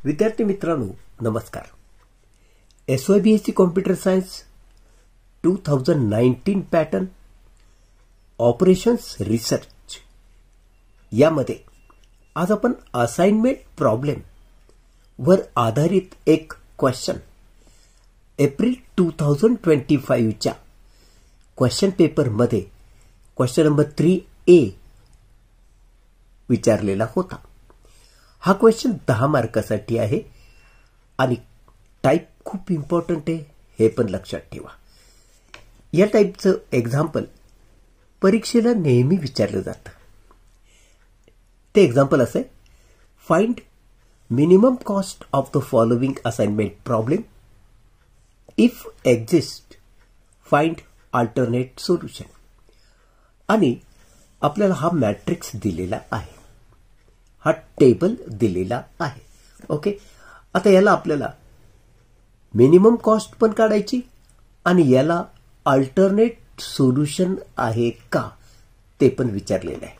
विद्यार्थी मित्रांनो नमस्कार. SYBSC computer science 2019 pattern operations research यामध्ये आज आपण असाइनमेंट प्रॉब्लेम वर आधारित एक क्वेश्चन एप्रिल 2025 च्या क्वेश्चन पेपर मध्ये क्वेश्चन नंबर 3A विचारलेला होता. हा क्वेश्चन 10 मार्कासाठी आहे आणि टाइप खूप इम्पॉर्टंट आहे हे पण लक्षात ठेवा. या टाइपचं एक्झाम्पल परीक्षेला नेहमी विचारलं जातं. ते एक्झाम्पल असं आहे, find minimum cost of the following assignment problem. If exist find alternate solution. आणि आपल्याला हा मॅट्रिक्स दिलेला आहे, हा टेबल दिलेला आहे. ओके, आता याला आपल्याला मिनिमम कॉस्ट पण काढायची आणि याला अल्टरनेट सोल्युशन आहे का ते पण विचारलेलं आहे.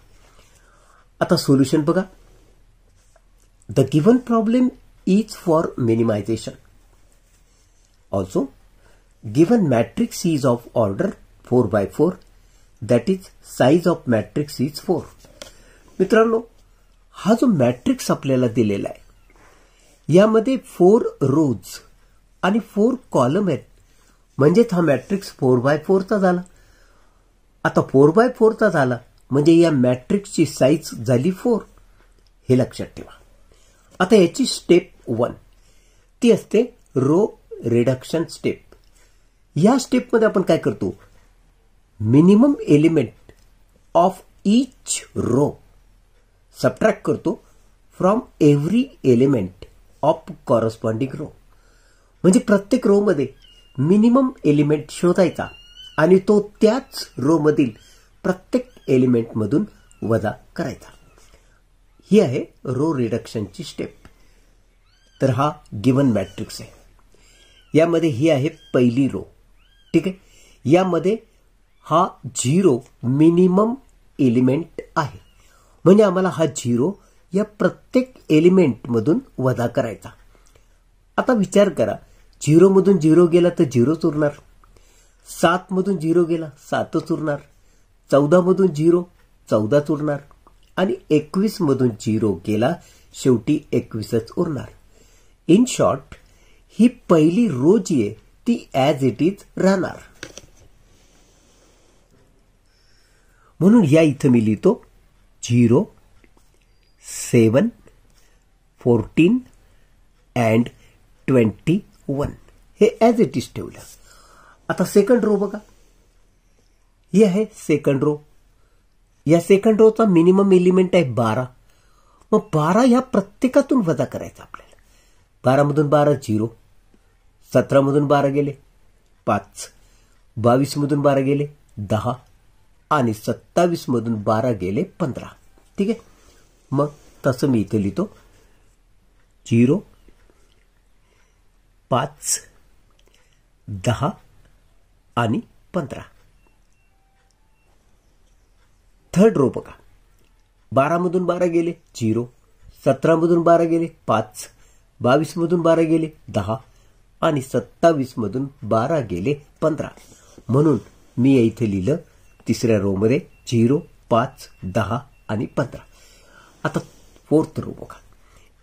आता सोल्युशन बघा. The given problem is for minimisation. Also given matrix is of order 4x4, that is size of matrix is 4. मित्रांनो, हा जो मॅट्रिक्स आपल्याला दिलेला आहे यामध्ये 4 रोज आणि 4 कॉलम आहेत, म्हणजेच हा मॅट्रिक्स 4x4 चा झाला. आता 4x4 चा झाला म्हणजे या मॅट्रिक्सची साईज झाली 4, हे लक्षात ठेवा. आता याची स्टेप 1 ती असते रो रिडक्शन स्टेप. या स्टेपमध्ये आपण काय करतो, minimum element of each row subtract करतो from every element of corresponding row. म्हणजे प्रत्येक रो मध्ये मिनिमम एलिमेंट शोधायचा आणि तो त्याच रो मधील प्रत्येक एलिमेंट मधून वजा करायचा. ही आहे रो रिडक्शनची स्टेप. तर हा गिवन मॅट्रिक्स आहे. यामध्ये ही आहे पहिली रो. ठीक आहे, यामध्ये हा 0 मिनिमम एलिमेंट आहे, म्हणजे आम्हाला हा 0 या प्रत्येक एलिमेंट मधून वजा करायचा. आता विचार करा, 0 मधून 0 गेला तर 0च उरणार, 7 मधून 0 गेला 7च उरणार, 14 मधून 0 14च उरणार आणि 21 मधून 0 गेला शेवटी 21च उरणार. इन शॉर्ट, ही पहिली रो जी आहे ती ॲज इट इज राहणार. म्हणून या इथं मी लिहितो 0, 7, 14 अँड 21 हे ॲज इट इज ठेवलं. आता सेकंड रो बघा, ही आहे सेकंड रो. या सेकंड रोचा मिनिमम एलिमेंट आहे 12. मग 12 या प्रत्येकातून वजा करायचा आपल्याला. 12 मधून 12 0, 17 मधून 12 गेले 5, 22 मधून 12 गेले 10 आणि 27 मधून 12 गेले 15. ठीक आहे, मग तसं मी इथे लिहितो 0, 5, 10 आणि 15. थर्ड रो बघा, 12 मधून 12 गेले 0, 17 मधून 12 गेले 5, 22 मधून 12 गेले 10 आणि 27 मधून 12 गेले 15. म्हणून मी इथे लिहिलं तिसऱ्या रो मध्ये 0, 5, 10 आणि 15. आता फोर्थ रो बघा,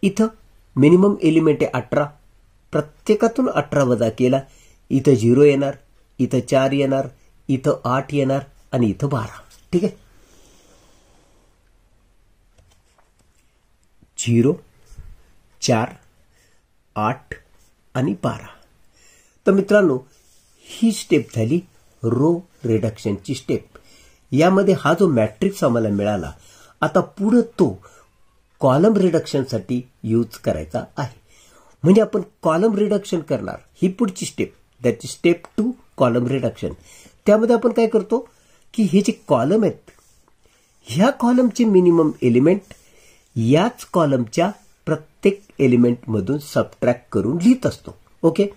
इथं मिनिमम एलिमेंट आहे 18. प्रत्येकातून 18 वजा केला, इथं 0 येणार, इथं 4 येणार, इथं 8 येणार आणि इथं 12. ठीक आहे, 0, 4, 8 आणि 12. तर मित्रांनो, ही स्टेप झाली रो रिडक्शनची स्टेप. यामध्ये हा जो मॅट्रिक्स आम्हाला मिळाला, आता पुढे तो कॉलम रिडक्शनसाठी यूज करायचा आहे. म्हणजे आपण कॉलम रिडक्शन करणार, ही पुढची step, that is step 2 column reduction. त्यामध्ये आपण काय करतो की हे जे कॉलम आहेत, ह्या कॉलमचे मिनिमम एलिमेंट याच कॉलमच्या प्रत्येक एलिमेंट मधून सबट्रॅक्ट करून लिहित असतो. ओके,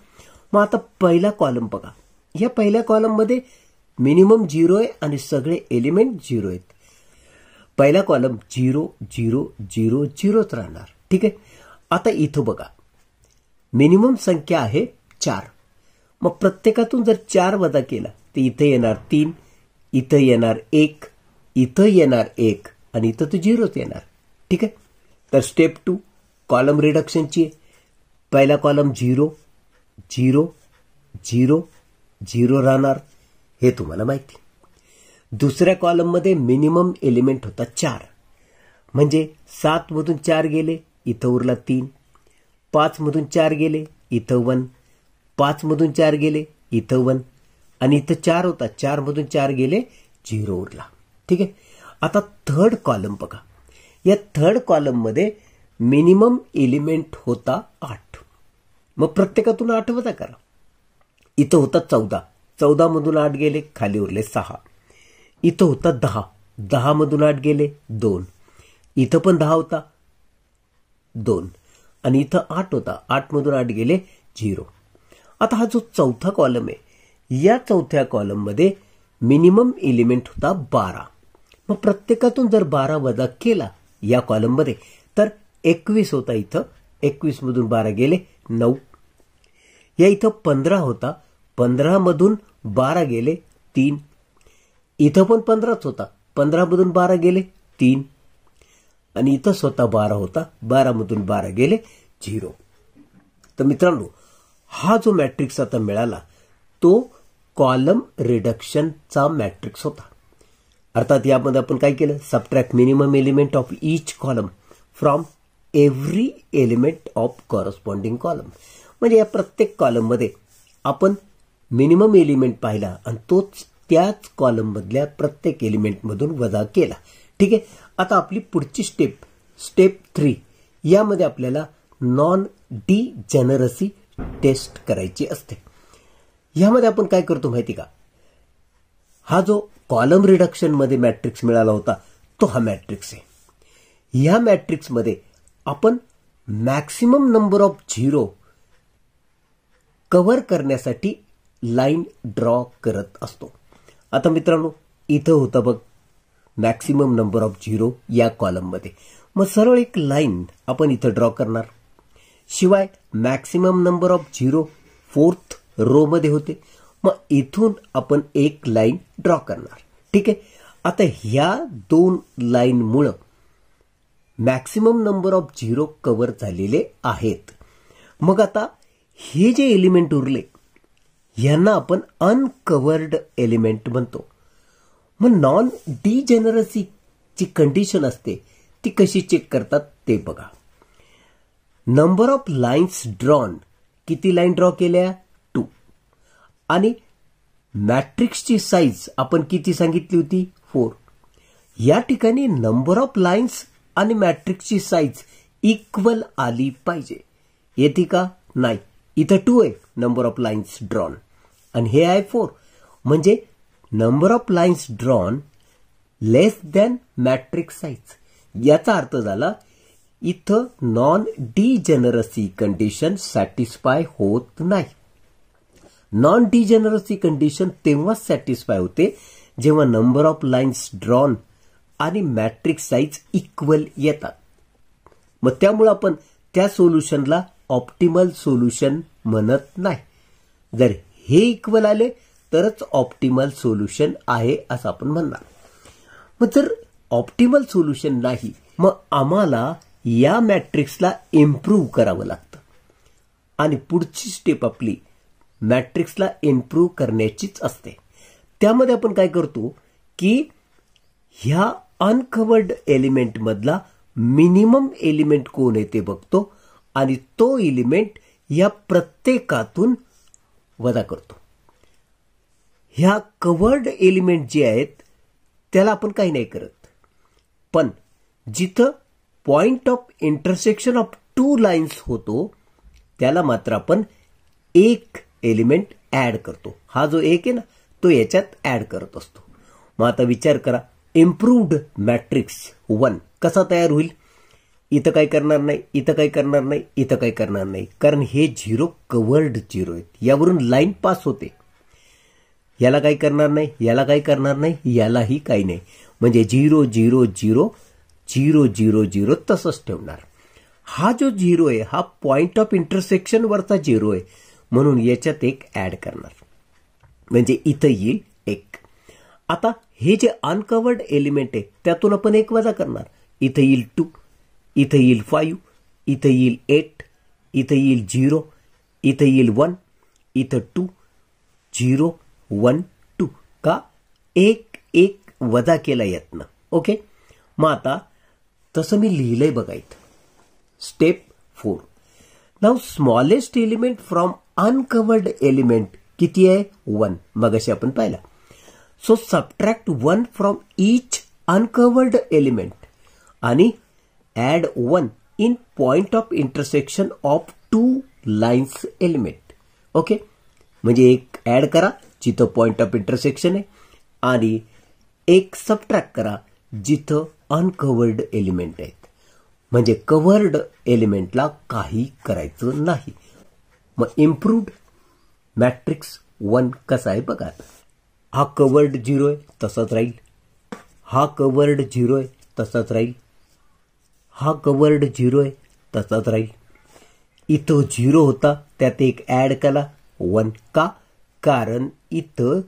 मग आता पहिला कॉलम बघा. या पहिल्या कॉलम मध्ये मिनिमम 0 आहे आणि सगळे एलिमेंट 0 आहेत. पहिला कॉलम 0 0 0 0च राहणार. ठीक आहे, आता इथं बघा, मिनिमम संख्या आहे 4. मग प्रत्येकातून जर 4 वजा केला तर इथं येणार 3, इथं येणार 1, इथं येणार 1 आणि इथं तो 0च येणार. ठीक आहे. तर स्टेप 2 कॉलम रिडक्शनची आहे. पहिला कॉलम 0 0 0 0 राहणार, हे तुम्हाला माहिती. दुसऱ्या कॉलममध्ये मिनिमम एलिमेंट होता 4, म्हणजे 7 मधून 4 गेले, इथं उरला 3. 5 मधून 4 गेले, इथं 1. 5 मधून 4 गेले, इथं 1 आणि इथं 4 होता, 4 मधून 4 गेले, 0 उरला. ठीक आहे. आता थर्ड कॉलम बघा. या थर्ड कॉलममध्ये मिनिमम एलिमेंट होता 8. मग प्रत्येकातून 8 वजा करा. इथं होता 14, 14 मधून 8 गेले, खाली उरले 6. इथं होता 10, 10 मधून 8 गेले, 2. इथं पण 10 होता, 2 आणि इथं 8 होता, 8 मधून 8 गेले, 0. आता हा जो चौथा कॉलम आहे, या चौथ्या कॉलममध्ये मिनिमम एलिमेंट होता 12. मग प्रत्येकातून जर 12 वजा केला या कॉलममध्ये तर 21 होता. इथं 21 मधून 12 गेले, 9. या इथं 15 होता, 15 मधून 12 गेले, 3. इथं पण 15च होता, 15 मधून 12 गेले, 3 आणि इथं स्वतः 12 होता, 12 मधून 12 गेले, 0. तर मित्रांनो, हा जो मॅट्रिक्स आता मिळाला तो कॉलम रिडक्शनचा मॅट्रिक्स होता. अर्थात यामध्ये आपण काय केलं, subtract minimum element of each column from every element of corresponding column. म्हणजे या प्रत्येक कॉलममध्ये आपण मिनिमम एलिमेंट पाहिला आणि तोच त्याच कॉलममधल्या प्रत्येक एलिमेंटमधून वजा केला. ठीक आहे. आता आपली पुढची स्टेप 3, यामध्ये आपल्याला नॉन डिजेनरसी टेस्ट करायची असते. यामध्ये आपण काय करतो माहिती का, हा जो कॉलम रिडक्शन मध्ये मॅट्रिक्स मिळाला होता तो हा मॅट्रिक्स आहे. या मॅट्रिक्समध्ये आपण मॅक्सिमम नंबर ऑफ 0 कव्हर करण्यासाठी लाईन ड्रॉ करत असतो. आता मित्रांनो, इथं होतं बघ मॅक्सिमम नंबर ऑफ 0 या कॉलममध्ये. मग सरळ एक लाईन आपण इथं ड्रॉ करणार. शिवाय maximum number of 0 4th row मध्ये होते. मग इथून आपण एक लाईन ड्रॉ करणार. ठीक आहे. आता ह्या 2 लाईनमुळं मॅक्सिमम नंबर ऑफ 0 कव्हर झालेले आहेत. मग आता हे जे एलिमेंट उरले यांना आपण अनकव्हर्ड एलिमेंट म्हणतो. मग नॉन डिजेनरसीची कंडिशन असते ती कशी चेक करतात ते बघा. नंबर ऑफ लाईन्स ड्रॉन, किती लाईन ड्रॉ केल्या, 2. आणि मॅट्रिक्सची साईज आपण किती सांगितली होती, 4. या ठिकाणी नंबर ऑफ लाईन्स आणि मॅट्रिक्सची साईज इक्वल आली पाहिजे. येते का, नाही. इथं 2 आहे नंबर ऑफ लाईन्स ड्रॉन आणि हे आहे 4. म्हणजे number of lines drawn less than matrix size. याचा अर्थ झाला इथं नॉन डिजेनरसी कंडिशन सॅटिस्फाय होत नाही. नॉन डिजेनरसी कंडिशन तेव्हाच सॅटिस्फाय होते जेव्हा नंबर ऑफ लाईन्स ड्रॉन आणि मॅट्रिक्स साईज इक्वल येतात. मग त्यामुळे आपण त्या सोल्युशनला ऑप्टिमल सोल्युशन म्हणत नाही. जर हे इक्वल आले तरच ऑप्टिमल सोल्युशन आहे असं आपण म्हणणार. मग जर ऑप्टिमल सोल्युशन नाही, मग आम्हाला या मॅट्रिक्सला इम्प्रूव्ह करावं लागतं. आणि पुढची स्टेप आपली मॅट्रिक्सला इम्प्रूव्ह करण्याचीच असते. त्यामध्ये आपण काय करतो की ह्या अनकव्हर्ड एलिमेंट मधला मिनिमम एलिमेंट कोण आहे ते बघतो आणि तो एलिमेंट या प्रत्येकातून वजा करतो. ह्या कव्हर्ड एलिमेंट जे आहेत त्याला आपण काही नाही करत, पण जिथं point of intersection of 2 lines होतो त्याला मात्र आपण एक एलिमेंट ऍड करतो. हा जो एक आहे ना तो याच्यात ऍड करत असतो. मग आता विचार करा, इम्प्रूव्ड मॅट्रिक्स 1 कसा तयार होईल. इथं काय करणार नाही, इथं काय करणार नाही, इथं काय करणार नाही, कारण हे 0 कव्हर्ड 0 आहेत. यावरून लाईन पास होते. याला काय करणार नाही, याला काय करणार नाही, यालाही काही नाही. म्हणजे 0 0 0 0 0 0 तसंच ठेवणार. हा जो 0 आहे हा पॉइंट ऑफ इंटरसेक्शन वरचा 0 आहे, म्हणून याच्यात एक ऍड करणार, म्हणजे इथं येईल 1. आता हे जे अनकवर्ड एलिमेंट आहे त्यातून आपण 1 वजा करणार. इथं येईल 2, इथं येईल 5, इथं येईल 8, इथं येईल 0, इथं येईल 1, इथं 2, 0, 1, 2. का? 1 वजा केला यातनं. ओके, मग आता तसं मी लिहिलंय बघा इथं. Step 4. Now smallest element from uncovered element किती आहे? 1. मगाशी आपण पाहिला. So subtract 1 from each uncovered element आणि add 1 in point of intersection of 2 lines element. Okay, म्हणजे एक ऍड करा जिथं पॉइंट ऑफ इंटरसेक्शन आहे आणि एक सबट्रॅक्ट करा जिथं अनकवर्ड एलिमेंट आहेत. म्हणजे कव्हर्ड एलिमेंटला काही करायचं नाही. मग इम्प्रूव्ड मॅट्रिक्स 1 कसा आहे बघा. हा कव्हर्ड 0 आहे तसाच राहील, हा कव्हर्ड 0 आहे तसाच राहील, हा कव्हर्ड 0 आहे तसाच राहील. इथं 0 होता त्यात एक ऍड केला 1. का? कारण इथं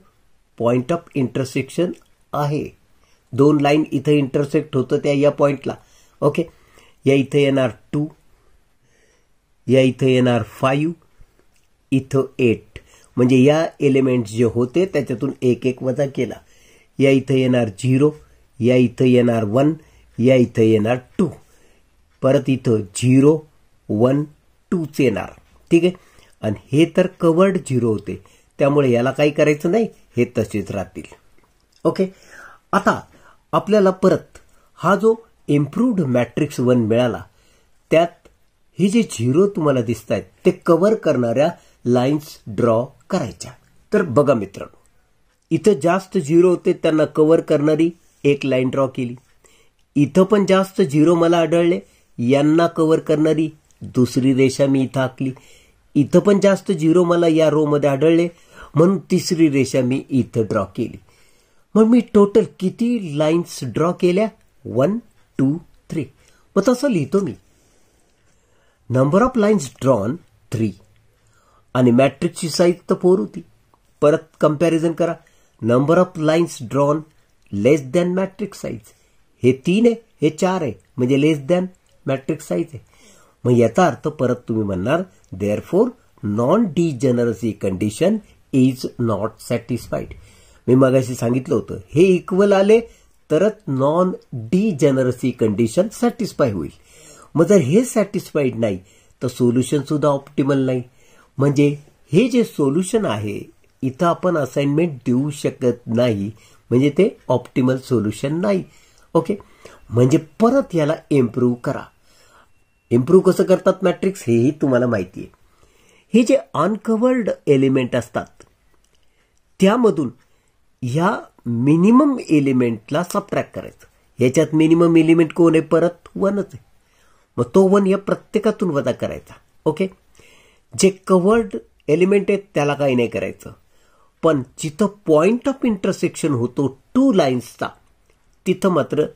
पॉइंट ऑफ इंटरसेक्शन आहे. 2 लाईन इथं इंटरसेक्ट होतं त्या या पॉइंटला. ओके, या इथं येणार 2, या इथं येणार 5, इथं 8. म्हणजे या एलिमेंट जे होते त्याच्यातून 1 वजा केला. या इथं येणार 0, या इथं येणार 1, या इथं येणार 2. परत इथं 0, 1, 2 येणार. ठीक आहे, आणि हे तर कवर्ड 0 होते त्यामुळे याला काही करायचं नाही, हे तसेच राहतील. ओके, आता आपल्याला परत हा जो इम्प्रूव्ड मॅट्रिक्स 1 मिळाला त्यात हे जे 0 तुम्हाला दिसत आहेत ते कव्हर करणाऱ्या लाईन्स ड्रॉ करायच्या. तर बघा मित्रांनो, इथं जास्त 0 होते त्यांना कव्हर करणारी एक लाईन ड्रॉ केली. इथं पण जास्त 0 मला आढळले, यांना कव्हर करणारी दुसरी रेषा मी इथं आखली. इथं पण जास्त 0 मला या रो मध्ये आढळले म्हणून तिसरी रेषा मी इथं ड्रॉ केली. मग मी टोटल किती लाईन्स ड्रॉ केल्या? 1, 2, 3. मग तसं लिहितो मी. नंबर ऑफ लाईन्स ड्रॉन 3 आणि मॅट्रिक्सची साईज तर 4 होती. परत कंपॅरिझन करा. Number of lines drawn less than matrix size. हे 3 आहे, हे 4 आहे, म्हणजे लेस दॅन मॅट्रिक्स साईज आहे. मग याचा अर्थ परत तुम्ही म्हणणार therefore non degeneracy condition is not satisfied. मी मगाशी सांगितलं होतं हे इक्वल आले तरच नॉन डिजनरसी कंडिशन सॅटिस्फाय होईल. मग जर हे सॅटिस्फाईड नाही तर सोल्युशन सुद्धा ऑप्टिमल नाही. म्हणजे हे जे सोल्युशन आहे इथं आपण असाइनमेंट देऊ शकत नाही, म्हणजे ते ऑप्टिमल सोल्युशन नाही. ओके, म्हणजे परत याला इम्प्रूव्ह करा. इम्प्रूव्ह कसं करतात मॅट्रिक्स हेही तुम्हाला माहिती आहे. हे जे अनकवर्ड एलिमेंट असतात त्यामधून ह्या मिनिमम एलिमेंटला सबट्रॅक्ट करायचं. ह्याच्यात मिनिमम एलिमेंट कोण आहे? परत 1च आहे. मग तो 1 या प्रत्येकातून वजा करायचा. ओके, जे कवर्ड एलिमेंट आहेत त्याला काही नाही करायचं, पण जिथं पॉइंट ऑफ इंटरसेक्शन होतो 2 लाईन्सचा तिथं मात्र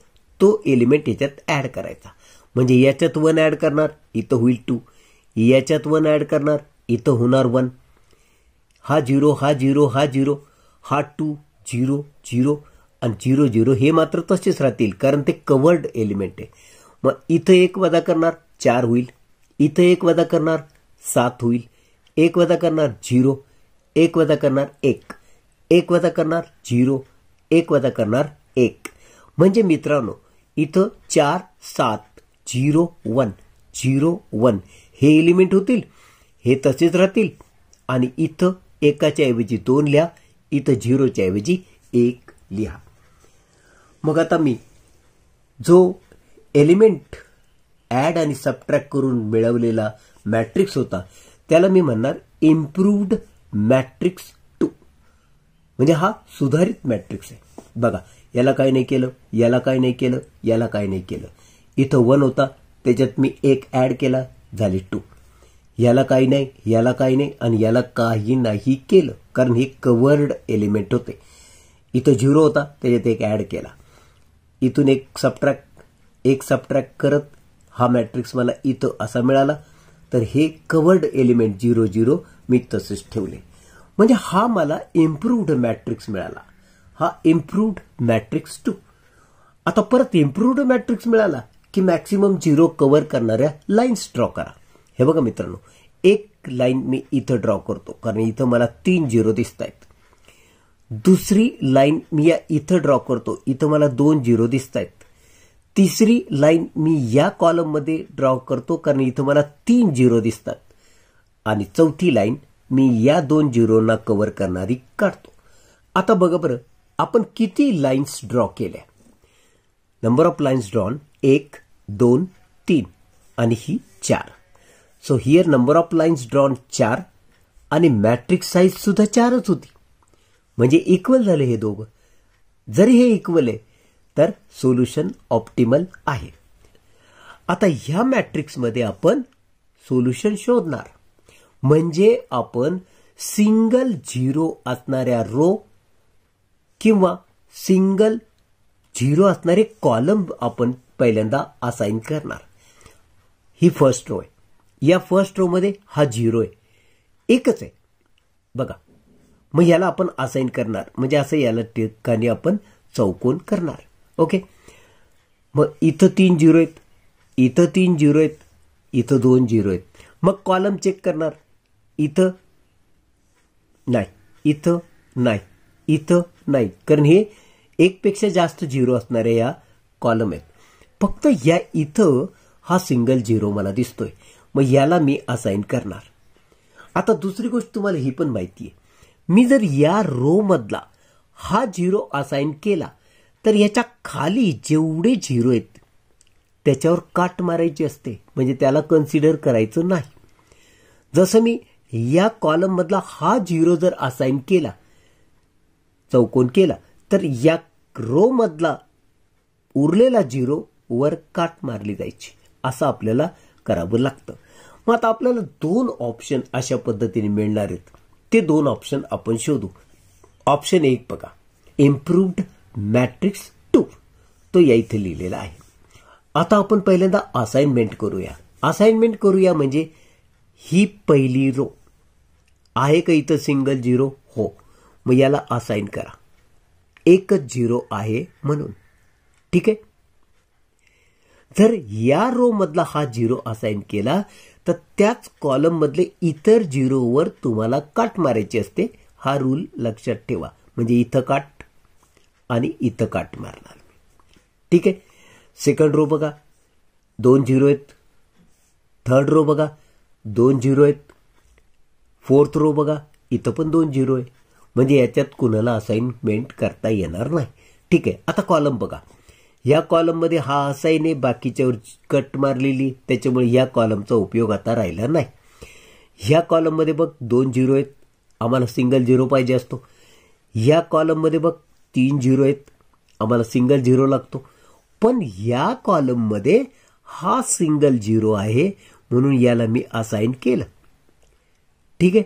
तो एलिमेंट याच्यात ऍड करायचा. म्हणजे याच्यात 1 ऍड करणार, इथं होईल 2. याच्यात 1 ऍड करणार, इथं होणार 1. हा 0, हा 0, हा 0, हा 2, 0, 0 आणि 0, 0 हे मात्र तसेच राहतील कारण ते कवर्ड एलिमेंट आहे. मग इथं 1 वजा करणार 4 होईल, इथं 1 वजा करणार 7 होईल, 1 वजा करणार 0, 1 वजा करणार 1, 1 वजा करणार 0, 1 वजा करणार 1. म्हणजे मित्रांनो इथं 4, 7, 0, 1, 0, 1 हे एलिमेंट होतील, हे तसेच राहतील. आणि इथं 1च्या ऐवजी 2 लिहा, इथं 0च्या ऐवजी 1 लिहा. मग आता मी जो एलिमेंट ऍड आणि सबट्रॅक्ट करून मिळवलेला मॅट्रिक्स होता त्याला मी म्हणणार इम्प्रूव्ड मॅट्रिक्स 2. म्हणजे हा सुधारित मॅट्रिक्स आहे. बघा, याला काही नाही केलं, याला काही नाही केलं, याला काही नाही केलं. इथं 1 होता त्याच्यात मी 1 ऍड केला, झाले 2. याला काही नाही, याला काही नाही आणि याला काही नाही केलं कारण हे कवर्ड एलिमेंट होते. इथं 0 होता त्याच्यात 1 ऍड केला, इथून एक सबट्रॅक्ट करत हा मॅट्रिक्स मला इथं असा मिळाला, तर हे कवर्ड एलिमेंट 0 0 मी तसेच ठेवले. म्हणजे हा मला इम्प्रूव्ड मॅट्रिक्स मिळाला. हा इम्प्रूव्ड मॅट्रिक्स 2. आता परत इम्प्रूव्ड मॅट्रिक्स मिळाला की मॅक्सिमम 0 कव्हर करणाऱ्या लाईन्स ड्रॉ करा. हे बघा मित्रांनो, एक लाईन मी इथं ड्रॉ करतो कारण इथं मला 3 0 दिसत आहेत. दुसरी लाईन मी या इथं ड्रॉ करतो, इथं मला 2 0 दिसत आहेत. तिसरी लाईन मी या कॉलममध्ये ड्रॉ करतो कारण इथं मला 3 0 दिसतात. आणि चौथी लाईन मी या 2 0ना कव्हर करणारी काढतो. आता बघा बरं, आपण किती लाईन्स ड्रॉ केल्या. नंबर ऑफ लाईन्स ड्रॉन 1 2 3 आणि ही 4. So here number of lines drawn 4 आणि मॅट्रिक्स साईज सुद्धा 4च होती. म्हणजे इक्वल झाले हे दोघं. जरी हे इक्वल आहे तर सोल्युशन ऑप्टिमल आहे. आता ह्या मॅट्रिक्समध्ये आपण सोल्युशन शोधणार. म्हणजे आपण सिंगल 0 असणाऱ्या रो किंवा सिंगल 0 असणारे कॉलम आपण पहिल्यांदा असाइन करणार. ही फर्स्ट रो आहे. या फर्स्ट रो मध्ये हा 0 आहे, एकच आहे बघा. मग याला आपण असाइन करणार, म्हणजे असं याला ठिकाणी आपण चौकोन करणार. ओके. मग इथं 3 0 आहेत, इथं 3 0 आहेत, इथं 2 0 आहेत. मग कॉलम चेक करणार. इथं नाही, इथं नाही, इथं नाही, कारण हे एकपेक्षा जास्त 0 असणारे या कॉलम आहेत. फक्त या इथं हा सिंगल 0 मला दिसतोय. मग याला मी असाइन करणार. आता दुसरी गोष्ट तुम्हाला ही पण माहिती आहे, मी जर या रो मधला हा 0 असाइन केला तर याच्या खाली जेवढे 0 आहेत त्याच्यावर काट मारायची असते, म्हणजे त्याला कन्सिडर करायचं नाही. जसं मी या कॉलम मधला हा 0 जर असाइन केला, चौकोन केला, तर या रो मधला उरलेला 0 वर काट मारली जायची. असं आपल्याला करावं लागतं. मग आता आपल्याला 2 ऑप्शन अशा पद्धतीने मिळणार आहेत. ते 2 ऑप्शन आपण शोधू. ऑप्शन 1 बघा, इम्प्रूव्ड मॅट्रिक्स 2, तो या इथे लिहिलेला आहे. आता आपण पहिल्यांदा असाइनमेंट करूया. असाइनमेंट करूया म्हणजे ही पहिली रो आहे का इथं सिंगल 0? हो. मग याला असाइन करा. एकच 0 आहे म्हणून. ठीक आहे. जर या रो मधला हा 0 असाइन केला तर त्याच कॉलम मधले इतर 0 वर तुम्हाला काट मारायची असते. हा रूल लक्षात ठेवा. म्हणजे इथं काट आणि इथं काट मारणार. ठीक आहे. सेकंड रो बघा, 2 0 आहेत. थर्ड रो बघा, 2 0 आहेत. फोर्थ रो बघा, इथं पण 2 0 आहे. म्हणजे याच्यात कुणाला असाइनमेंट करता येणार नाही. ठीक आहे. आता कॉलम बघा, या कॉलम मध्ये हा असाइन आहे, बाकीच्यावर कट मारलेली, त्याच्यामुळे या कॉलमचा उपयोग आता राहिला नाही. ह्या कॉलम मध्ये बघ 2 0 आहेत, आम्हाला सिंगल 0 पाहिजे असतो. या कॉलम मध्ये बघ 3 0 आहेत, आम्हाला सिंगल 0 लागतो. पण या कॉलम मध्ये हा सिंगल 0 आहे म्हणून याला मी असाइन केलं. ठीक आहे.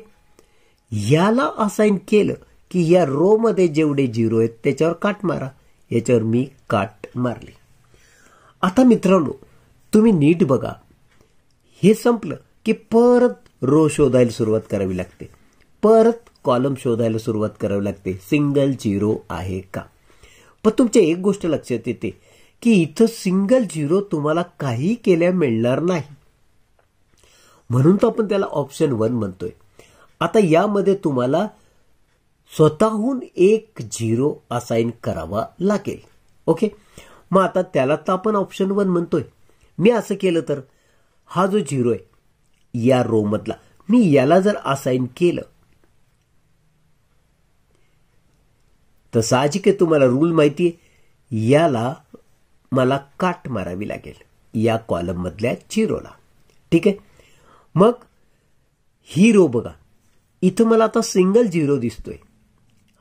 याला असाइन केलं की या रो मध्ये जेवढे 0 आहेत त्याच्यावर काट मारा. याच्यावर मी काट मारली. आता मित्रांनो, तुम्ही नीट बघा, हे संपलं की परत रो शोधायला सुरुवात करावी लागते, परत कॉलम शोधायला सुरुवात करावी लागते. सिंगल 0 आहे का? पण तुमच्या एक गोष्ट लक्षात येते की इथं सिंगल 0 तुम्हाला काही केल्या मिळणार नाही, म्हणून तर आपण त्याला ऑप्शन 1 म्हणतोय. आता यामध्ये तुम्हाला स्वतःहून एक 0 असाइन करावा लागेल. ओके. मग आता त्याला तर आपण ऑप्शन 1 म्हणतोय. मी असं केलं तर हा जो 0 आहे या रो मधला, मी याला जर असाइन केलं तर साहजिक आहे, तुम्हाला रूल माहिती आहे, याला मला काट मारावी लागेल या कॉलम मधल्या 0ला. ठीक आहे. मग ही रो बघा, इथं मला आता सिंगल 0 दिसतोय.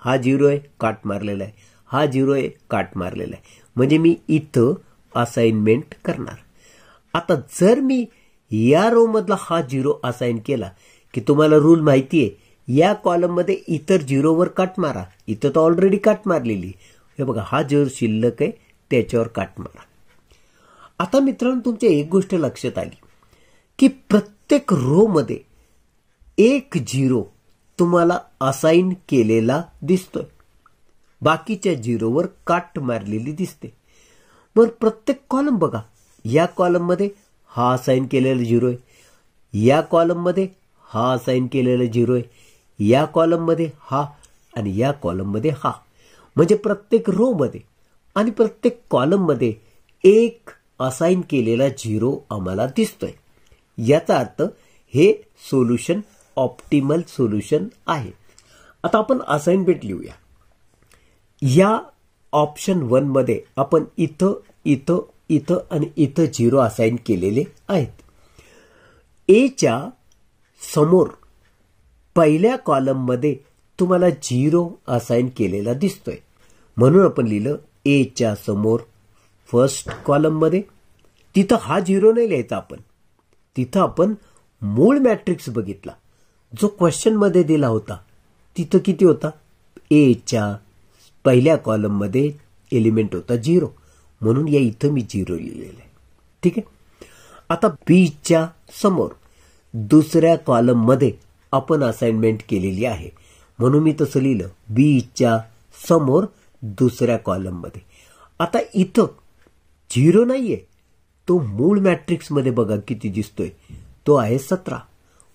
हा 0 आहे, काट मारलेला आहे. हा 0 आहे, काट मारलेला आहे. म्हणजे मी इथं असाइनमेंट करणार. आता जर मी या रो मधला हा 0 असाइन केला की तुम्हाला रूल माहिती आहे, या कॉलम मध्ये इतर 0 वर काट मारा. इथं तर ऑलरेडी काट मारलेली. हे बघा, हा 0 शिल्लक आहे त्याच्यावर काट मारा. आता मित्रांनो, तुमच्या एक गोष्ट लक्षात आली की प्रत्येक रो मध्ये एक झिरो तुम्हाला असाइन केलेला दिसतोय, बाकीच्या झिरोवर काट मारलेली दिसते. मग प्रत्येक कॉलम बघा, या कॉलम मध्ये हा असाइन केलेला झिरो आहे, या कॉलम मध्ये हा असाइन केलेला झिरो आहे, या कॉलम मध्ये हा आणि या कॉलम मध्ये हा. म्हणजे प्रत्येक रो मध्ये आणि प्रत्येक कॉलम मध्ये एक असाइन केलेला झिरो आम्हाला दिसतोय. याचा अर्थ हे सोल्युशन ऑप्टिमल सोल्युशन आहे. आता आपण असाइनमेंट लिहूया. या ऑप्शन 1 मध्ये आपण इथं इथं इथं आणि इथं झिरो असाइन केलेले आहेत. एच्या समोर पहिल्या कॉलम मध्ये तुम्हाला झिरो असाइन केलेला दिसतोय, म्हणून आपण लिहिलं एच्या समोर फर्स्ट कॉलम मध्ये. तिथं हा झिरो नाही लिहायचा आपण, तिथं आपण मूळ मॅट्रिक्स बघितला जो क्वेश्चन मध्ये दिला होता. तिथं किती होता? एच्या पहिल्या कॉलम मध्ये एलिमेंट होता झिरो, म्हणून या इथं मी झिरो लिहिलेलं आहे. ठीक आहे. आता बीच्या समोर दुसऱ्या कॉलम मध्ये आपण असाइनमेंट केलेली आहे, म्हणून मी तसं लिहिलं बीच्या समोर दुसऱ्या कॉलम मध्ये. आता इथं झिरो नाहीये, तो मूळ मॅट्रिक्स मध्ये बघा किती दिसतोय, तो आहे 17,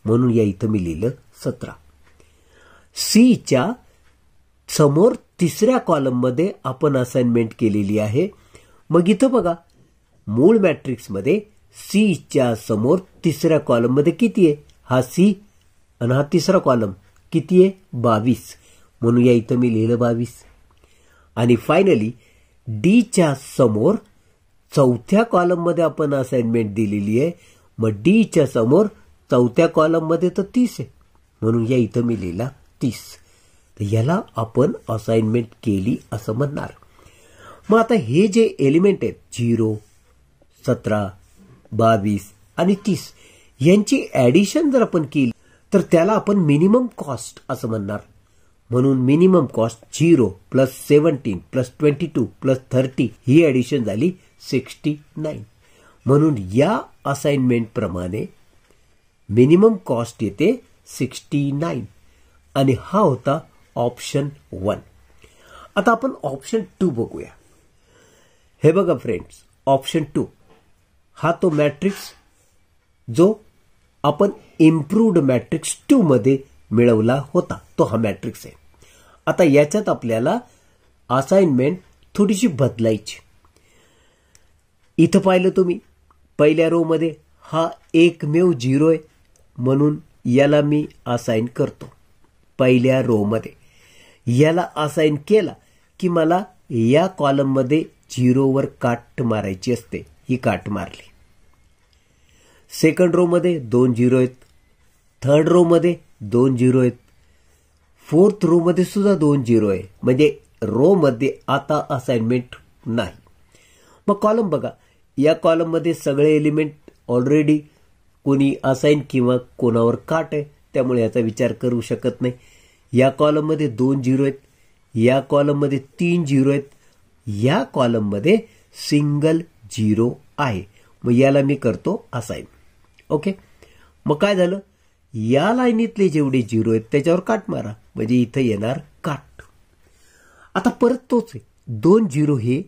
म्हणून या इथं मी लिहिलं 17. सीच्या समोर तिसऱ्या कॉलम मध्ये आपण असाइनमेंट केलेली आहे. मग इथं बघा मूळ मॅट्रिक्स मध्ये सीच्या समोर तिसऱ्या कॉलम मध्ये किती आहे? हा सी आणि हा तिसरा कॉलम किती आहे? 22, म्हणून या इथं मी लिहिलं 22. आणि फायनली डीच्या समोर चौथ्या कॉलम मध्ये आपण असाइनमेंट दिलेली आहे. मग डीच्या समोर चौथ्या कॉलम मध्ये तर 30 आहे, म्हणून या इथं मी लिहिला 30. तर याला आपण असाइनमेंट केली असं म्हणणार. मग आता हे जे एलिमेंट आहेत 0, 17, 22 आणि 30 यांची ऍडिशन जर आपण केली तर त्याला आपण मिनिमम कॉस्ट असं म्हणणार. म्हणून minimum cost 0 plus 17 plus 22 plus 30 ही ऍडिशन झाली 69. म्हणून या असाइनमेंट प्रमाणे मिनिमम कॉस्ट येते 69 आणि हा होता ऑप्शन 1. आता आपण ऑप्शन 2 बघूया. हे बघा फ्रेंड्स, ऑप्शन 2 हा तो मॅट्रिक्स जो आपण इम्प्रूव्ड मॅट्रिक्स 2 मध्ये मिळवला होता, तो हा मॅट्रिक्स आहे. आता याच्यात आपल्याला असाइनमेंट थोडीशी बदलायची. इथं पाहिलं तुम्ही पहिल्या रो मध्ये हा एकमेव झिरो आहे, म्हणून याला मी असाइन करतो पहिल्या रो मध्ये. याला असाइन केला की मला या कॉलम मध्ये झिरोवर काट मारायची असते, ही काट मारली. सेकंड रो मध्ये 2 झिरो आहेत, थर्ड रो मध्ये 2 झिरो आहेत, फोर्थ रो मध्ये सुद्धा 2 झिरो आहे. म्हणजे रो मध्ये आता असाइनमेंट नाही. मग कॉलम बघा, या कॉलम मध्ये सगळे एलिमेंट ऑलरेडी कोणी असाइन किंवा कोणावर काट आहे, त्यामुळे याचा विचार करू शकत नाही. या कॉलम मध्ये 2 झिरो आहेत, या कॉलम मध्ये 3 झिरो आहेत, या कॉलम मध्ये सिंगल झिरो आहे. मग याला मी करतो असाइन. ओके. मग काय झालं, या लाईनीतले जेवढे झिरो आहेत त्याच्यावर काट मारा, म्हणजे इथं येणार काट. आता परत तोच आहे, 2 झिरो हे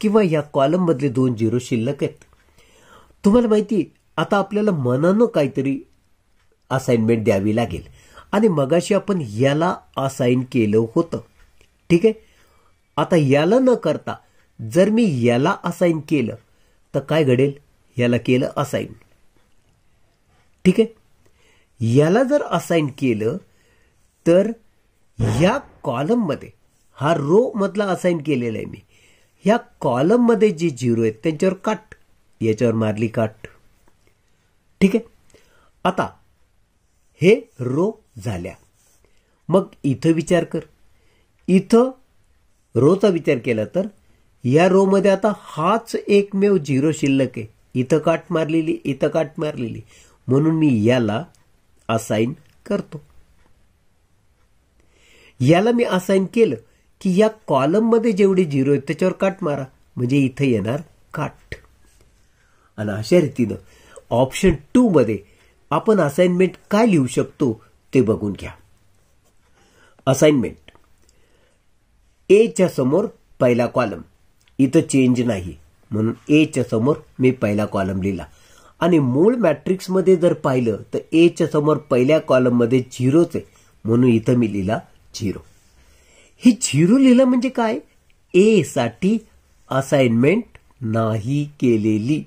किंवा या कॉलम मधले 2 झिरो शिल्लक आहेत. तुम्हाला माहिती आता आपल्याला मनानं काहीतरी असाइनमेंट द्यावी लागेल, आणि मगाशी आपण याला असाइन केलं होतं. ठीक आहे. आता याला न करता जर मी याला असाइन केलं तर काय घडेल? याला केलं असाइन. ठीक आहे. याला जर असाइन केलं तर या कॉलम मध्ये, हा रो मधला असाइन केलेला आहे मी, ह्या कॉलम मध्ये जे झिरो आहेत त्यांच्यावर काट, याच्यावर मारली काट. ठीक आहे. आता हे रो झाल्या. मग इथं विचार कर, इथं रोचा विचार केला तर या रो मध्ये आता हाच एकमेव झिरो शिल्लक आहे. इथं काट मारलेली, इथं काट मारलेली, म्हणून मी याला असाइन करतो. याला मी असाइन केलं की या कॉलम मध्ये जेवढे झिरो आहेत त्याच्यावर काट मारा, म्हणजे इथं येणार काट. आणि अशा रीतीनं ऑप्शन 2 मध्ये आपण असाइनमेंट काय लिहू शकतो ते बघून घ्या. असाइनमेंट ए च्या समोर पहिला कॉलम, इथं चेंज नाही म्हणून ए च्या समोर मी पहिला कॉलम लिहिला. आणि मूळ मॅट्रिक्समध्ये जर पाहिलं तर ए च्या समोर पहिल्या कॉलममध्ये 0च आहे म्हणून इथं मी लिहिला 0. हे 0 लिहिलं म्हणजे काय, ए साठी असाइनमेंट नाही केलेली,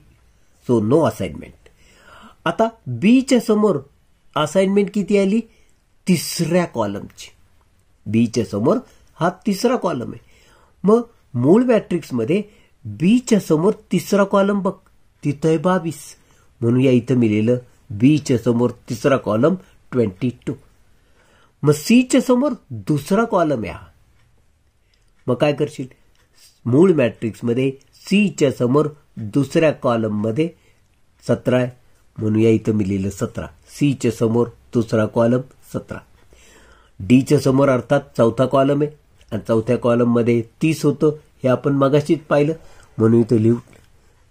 सो नो असाइनमेंट. आता बी च्या समोर असाइनमेंट किती आली, तिसऱ्या कॉलमची. बी च्या समोर हा तिसरा कॉलम आहे. मग मूळ मॅट्रिक्समध्ये बी च्या समोर तिसरा कॉलम बघ, तिथं आहे 22 म्हणून या इथं मी लिहिलं बी च्या समोर तिसरा कॉलम 22. मग सी च्या समोर दुसरा कॉलम आहे हा. मग काय करशील, मूळ मॅट्रिक्समध्ये सी च्या समोर दुसऱ्या कॉलम मध्ये 17 आहे म्हणून या इथं मी लिहिलं 17. सी च्या समोर दुसरा कॉलम 17. डी च्या समोर अर्थात चौथा कॉलम आहे आणि चौथ्या कॉलम मध्ये 30 होतं, हे आपण मगाशीच पाहिलं म्हणून इथं लिहू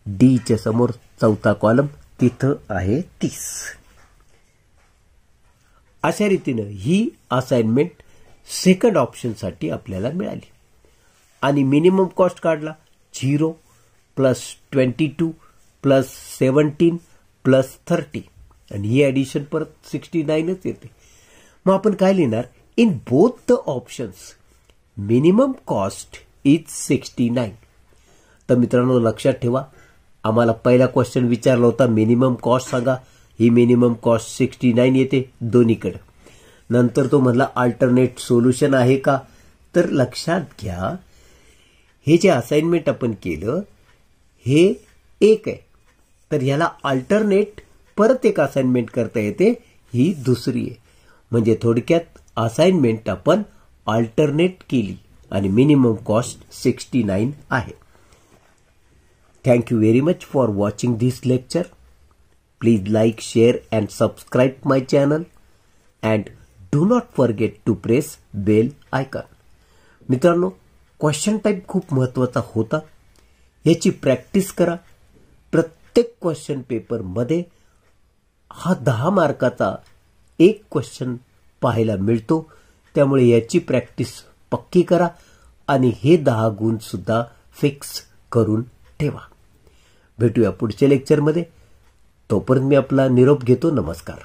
डी च्या समोर चौथा कॉलम, तिथं आहे 30. अशा रीतीनं ही असाइनमेंट सेकंड ऑप्शनसाठी आपल्याला मिळाली. आणि मिनिमम कॉस्ट काढला 0 प्लस 22 प्लस 17 प्लस 30 आणि ही ॲडिशन परत 69च येते. मग आपण काय लिहिणार, in both the options minimum cost is 69. तर मित्रांनो लक्षात ठेवा, आम्हाला पहिला क्वेश्चन विचारला होता मिनिमम कॉस्ट सांगा, ही मिनिमम कॉस्ट 69 येते दोन्हीकडे. नंतर तो म्हणला अल्टरनेट सोल्युशन आहे का, तर लक्षात घ्या हे जे असाइनमेंट आपण केलं हे एक आहे, तर ह्याला अल्टरनेट परत एक असाइनमेंट करता येते, ही दुसरी आहे. म्हणजे थोडक्यात असाइनमेंट आपण अल्टरनेट केली आणि मिनिमम कॉस्ट 69 आहे. Thank you very much for watching this lecture. Please like, share and subscribe my channel and do not forget to press bell icon. मित्रांनो क्वेश्चन टाइप खूप महत्त्वाचा होता, याची प्रॅक्टिस करा. प्रत्येक क्वेश्चन पेपरमध्ये हा 10 मार्काचा एक क्वेश्चन पाहायला मिळतो, त्यामुळे याची प्रॅक्टिस पक्की करा आणि हे 10 गुण सुद्धा फिक्स करून ठेवा. भेटूया पुढच्या लेक्चरमध्ये. तोपर्यंत मी आपला निरोप घेतो. नमस्कार.